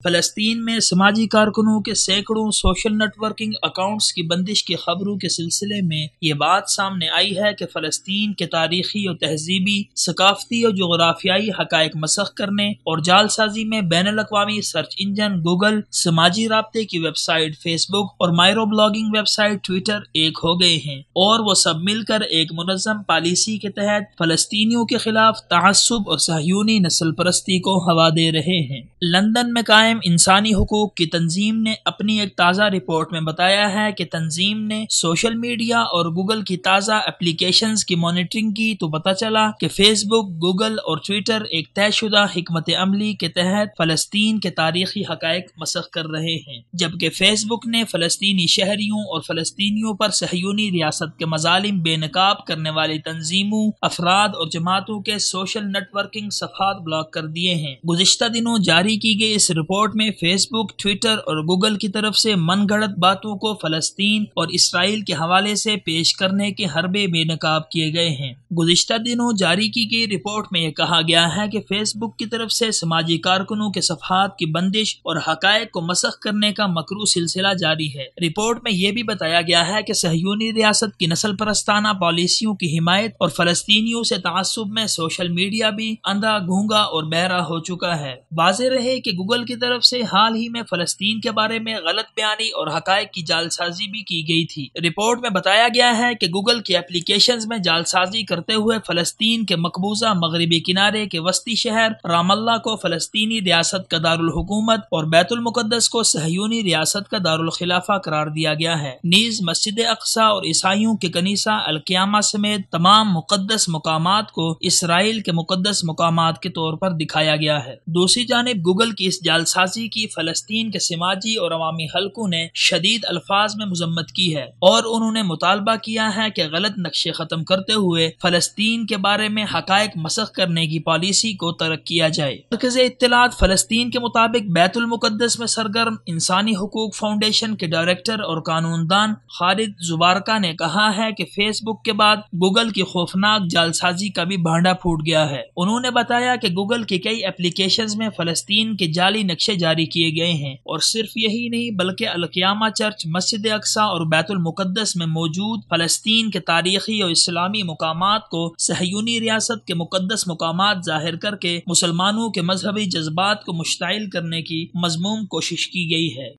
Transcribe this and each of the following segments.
فلسطین میں سماجی کارکنوں کے سینکڑوں سوشل نیٹ ورکنگ اکاؤنٹس کی بندش کی خبروں کے سلسلے میں یہ بات سامنے آئی ہے کہ فلسطین کے تاریخی اور تہذیبی، ثقافتی اور جغرافیائی حقائق مسخ کرنے اور جعل سازی میں بین الاقوامی سرچ انجن گوگل، سماجی رابطے کی ویب سائٹ فیس بک اور مائرو بلاگنگ ویب سائٹ ٹویٹر ایک ہو گئے ہیں اور وہ سب مل کر ایک منظم پالیسی کے تحت فلسطینیوں کے خلاف تعصب اور صہیونی نسل پرستی کو ہوا دے رہے ہیں۔ لندن میں قائم انسانی حقوق کی تنظیم نے اپنی ایک تازہ رپورٹ میں بتایا ہے کہ تنظیم نے سوشل میڈیا اور گوگل کی تازہ اپلیکیشنز کی مانیٹرنگ کی تو پتہ چلا کہ فیس بک، گوگل اور ٹویٹر ایک طے شدہ حکمت عملی کے تحت فلسطین کے تاریخی حقائق مسخ کر رہے ہیں، جبکہ فیس بک نے فلسطینی شہریوں اور فلسطینیوں پر صہیونی ریاست کے مظالم بے نقاب کرنے والی تنظیموں، افراد اور جماعتوں کے سوشل نیٹ ورکنگ صفحات بلاک کر دیے ہیں۔ گزشتہ دنوں جاری کی گئی اس رپورٹ میں فیس بک، ٹویٹر اور گوگل کی طرف سے من گھڑت باتوں کو فلسطین اور اسرائیل کے حوالے سے پیش کرنے کے حربے بے نقاب کیے گئے ہیں۔ گزشتہ دنوں جاری کی گئی رپورٹ میں یہ کہا گیا ہے کہ فیس بک کی طرف سے سماجی کارکنوں کے صفحات کی بندش اور حقائق کو مسخ کرنے کا مکروہ سلسلہ جاری ہے۔ رپورٹ میں یہ بھی بتایا گیا ہے کہ صہیونی ریاست کی نسل پرستانہ پالیسیوں کی حمایت اور فلسطینیوں سے تعصب میں سوشل میڈیا بھی اندھا، گونگا اور بہرا ہو چکا ہے۔ واضح رہے کہ گوگل کی طرف سے حال ہی میں فلسطین کے بارے میں غلط بیانی اور حقائق کی جعل سازی بھی کی گئی تھی۔ رپورٹ میں بتایا گیا ہے کہ گوگل کی اپلیکیشنز میں جعل سازی کرتے ہوئے فلسطین کے مقبوضہ مغربی کنارے کے وسطی شہر رام اللہ کو فلسطینی ریاست کا دارالحکومت اور بیت المقدس کو صہیونی ریاست کا دارالخلافہ قرار دیا گیا ہے۔ نیز مسجد اقصی اور عیسائیوں کے کنیسہ القیامہ سمیت تمام مقدس مقامات کو اسرائیل کے مقدس مقامات کے طور پر دکھایا گیا ہے۔ دوسری جانب گوگل کی اس جعل سازی کی فلسطین کے سماجی اور عوامی حلقوں نے شدید الفاظ میں مذمت کی ہے اور انہوں نے مطالبہ کیا ہے کہ غلط نقشے ختم کرتے ہوئے فلسطین کے بارے میں حقائق مسخ کرنے کی پالیسی کو ترک کیا جائے۔ مرکز اطلاعات فلسطین کے مطابق بیت المقدس میں سرگرم انسانی حقوق فاؤنڈیشن کے ڈائریکٹر اور قانون دان خالد زبارکا نے کہا ہے کہ فیس بک کے بعد گوگل کی خوفناک جعل سازی کا بھی بھانڈا پھوٹ گیا ہے۔ انہوں نے بتایا کہ گوگل کی کئی اپلیکیشنز میں فلسطین کے جعلی نقشے جاری کیے گئے ہیں اور صرف یہی نہیں بلکہ القیامہ چرچ، مسجد اقصی اور بیت المقدس میں موجود فلسطین کے تاریخی اور اسلامی مقامات کو صہیونی ریاست کے مقدس مقامات ظاہر کر کے مسلمانوں کے مذہبی جذبات کو مشتعل کرنے کی مذموم کوشش کی گئی ہے۔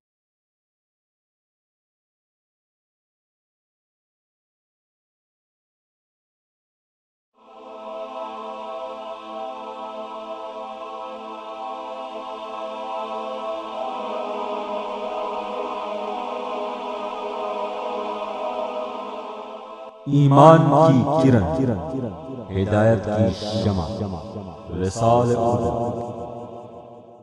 ایمان کی کرن، ہدایت کی شمع، رسالہ